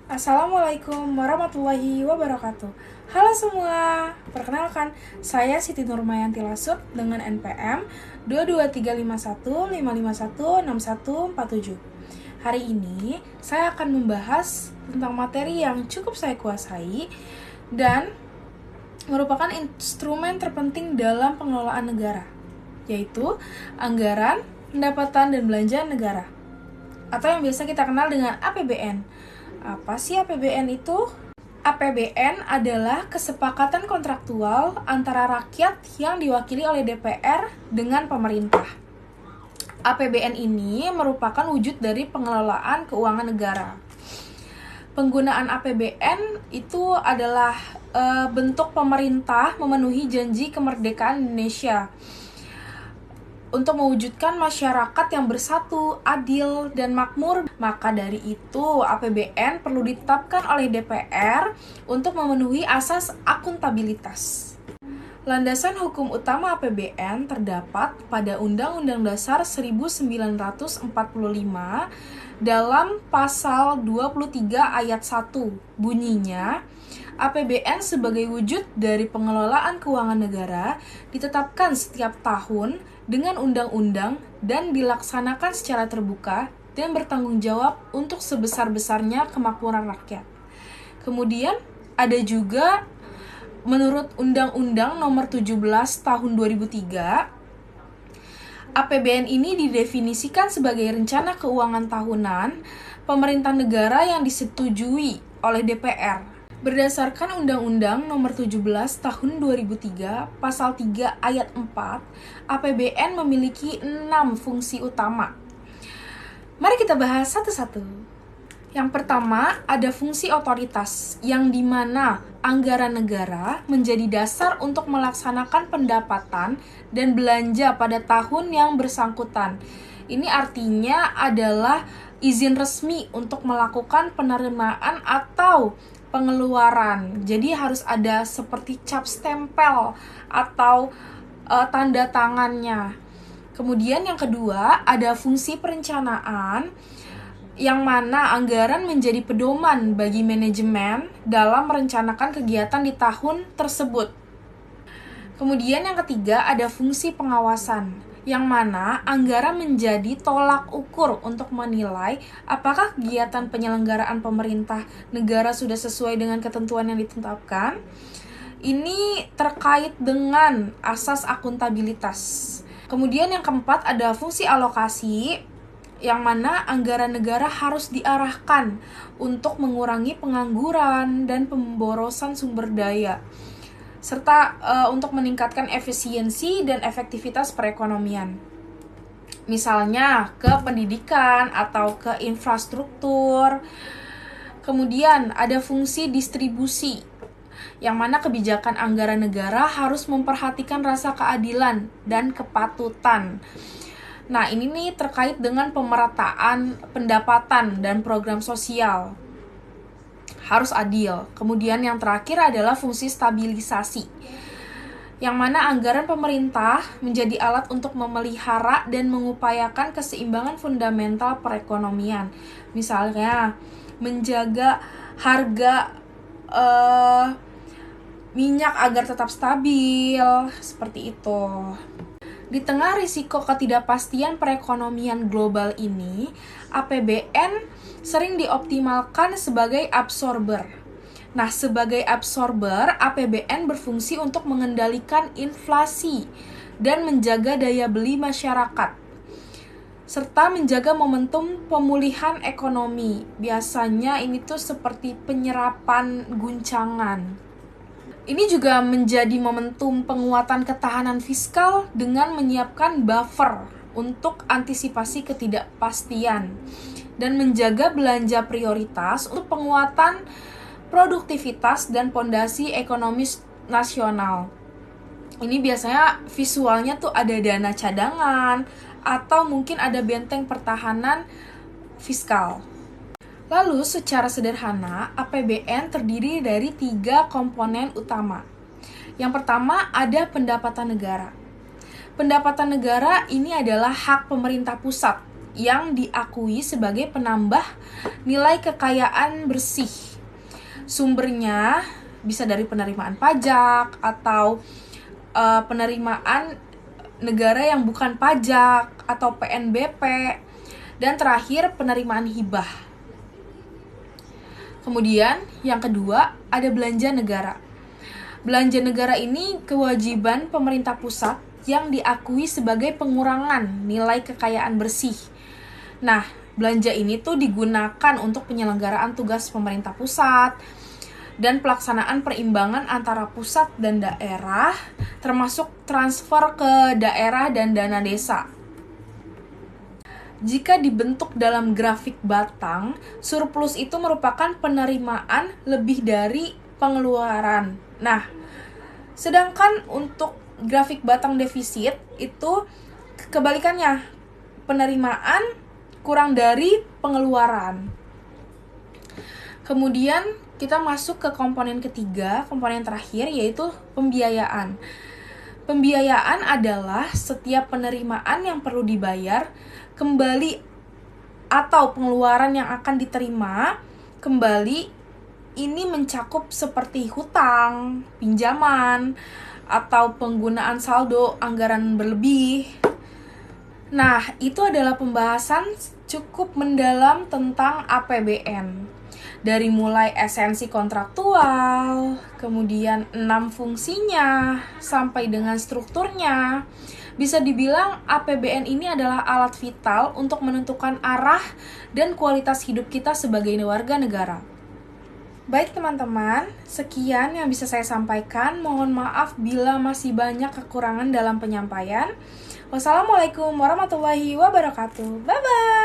Assalamualaikum warahmatullahi wabarakatuh. Halo semua, perkenalkan saya Siti Nurmayanti Lasut dengan NPM 2235155516147. Hari ini saya akan membahas tentang materi yang cukup saya kuasai dan merupakan instrumen terpenting dalam pengelolaan negara, yaitu anggaran, pendapatan, dan belanja negara, atau yang biasa kita kenal dengan APBN. Apa sih APBN itu? APBN adalah kesepakatan kontraktual antara rakyat yang diwakili oleh DPR dengan pemerintah. APBN ini merupakan wujud dari pengelolaan keuangan negara. Penggunaan APBN itu adalah bentuk pemerintah memenuhi janji kemerdekaan Indonesia untuk mewujudkan masyarakat yang bersatu, adil, dan makmur. Maka dari itu, APBN perlu ditetapkan oleh DPR untuk memenuhi asas akuntabilitas. Landasan hukum utama APBN terdapat pada Undang-Undang Dasar 1945 dalam pasal 23 ayat 1. Bunyinya, APBN sebagai wujud dari pengelolaan keuangan negara ditetapkan setiap tahun dengan undang-undang dan dilaksanakan secara terbuka dan bertanggung jawab untuk sebesar-besarnya kemakmuran rakyat. Kemudian ada juga menurut Undang-Undang Nomor 17 Tahun 2003, APBN ini didefinisikan sebagai rencana keuangan tahunan pemerintah negara yang disetujui oleh DPR. Berdasarkan Undang-Undang Nomor 17 Tahun 2003, Pasal 3 Ayat 4, APBN memiliki 6 fungsi utama. Mari kita bahas satu-satu. Yang pertama, ada fungsi otoritas, yang dimana anggaran negara menjadi dasar untuk melaksanakan pendapatan dan belanja pada tahun yang bersangkutan. Ini artinya adalah izin resmi untuk melakukan penerimaan atau pengeluaran. Jadi harus ada seperti cap stempel atau tanda tangannya. Kemudian yang kedua, ada fungsi perencanaan, yang mana anggaran menjadi pedoman bagi manajemen dalam merencanakan kegiatan di tahun tersebut. Kemudian yang ketiga, ada fungsi pengawasan, yang mana anggaran menjadi tolak ukur untuk menilai apakah kegiatan penyelenggaraan pemerintah negara sudah sesuai dengan ketentuan yang ditetapkan. Ini terkait dengan asas akuntabilitas. Kemudian yang keempat, ada fungsi alokasi, yang mana anggaran negara harus diarahkan untuk mengurangi pengangguran dan pemborosan sumber daya, serta untuk meningkatkan efisiensi dan efektivitas perekonomian. Misalnya ke pendidikan atau ke infrastruktur. Kemudian ada fungsi distribusi, yang mana kebijakan anggaran negara harus memperhatikan rasa keadilan dan kepatutan. Nah, ini nih terkait dengan pemerataan pendapatan dan program sosial. Harus adil. Kemudian yang terakhir adalah fungsi stabilisasi, yang mana anggaran pemerintah menjadi alat untuk memelihara dan mengupayakan keseimbangan fundamental perekonomian. Misalnya, menjaga harga minyak agar tetap stabil, seperti itu. Di tengah risiko ketidakpastian perekonomian global ini, APBN sering dioptimalkan sebagai absorber. Nah, sebagai absorber, APBN berfungsi untuk mengendalikan inflasi dan menjaga daya beli masyarakat, serta menjaga momentum pemulihan ekonomi. Biasanya ini tuh seperti penyerapan guncangan. Ini juga menjadi momentum penguatan ketahanan fiskal dengan menyiapkan buffer untuk antisipasi ketidakpastian dan menjaga belanja prioritas untuk penguatan produktivitas dan pondasi ekonomi nasional. Ini biasanya visualnya tuh ada dana cadangan atau mungkin ada benteng pertahanan fiskal. Lalu, secara sederhana, APBN terdiri dari 3 komponen utama. Yang pertama, ada pendapatan negara. Pendapatan negara ini adalah hak pemerintah pusat yang diakui sebagai penambah nilai kekayaan bersih. Sumbernya bisa dari penerimaan pajak atau penerimaan negara yang bukan pajak atau PNBP, dan terakhir penerimaan hibah. Kemudian yang kedua ada belanja negara. Belanja negara ini kewajiban pemerintah pusat yang diakui sebagai pengurangan nilai kekayaan bersih. Nah, belanja ini tuh digunakan untuk penyelenggaraan tugas pemerintah pusat dan pelaksanaan perimbangan antara pusat dan daerah, termasuk transfer ke daerah dan dana desa. Jika dibentuk dalam grafik batang, surplus itu merupakan penerimaan lebih dari pengeluaran. Nah, sedangkan untuk grafik batang defisit itu kebalikannya, penerimaan kurang dari pengeluaran. Kemudian kita masuk ke komponen ketiga, komponen terakhir, yaitu pembiayaan. Pembiayaan adalah setiap penerimaan yang perlu dibayar kembali atau pengeluaran yang akan diterima kembali. Ini mencakup seperti hutang, pinjaman, atau penggunaan saldo anggaran berlebih. Nah, itu adalah pembahasan cukup mendalam tentang APBN. Dari mulai esensi kontraktual, kemudian 6 fungsinya, sampai dengan strukturnya. Bisa dibilang APBN ini adalah alat vital untuk menentukan arah dan kualitas hidup kita sebagai warga negara. Baik teman-teman, sekian yang bisa saya sampaikan. Mohon maaf bila masih banyak kekurangan dalam penyampaian. Wassalamualaikum warahmatullahi wabarakatuh. Bye-bye.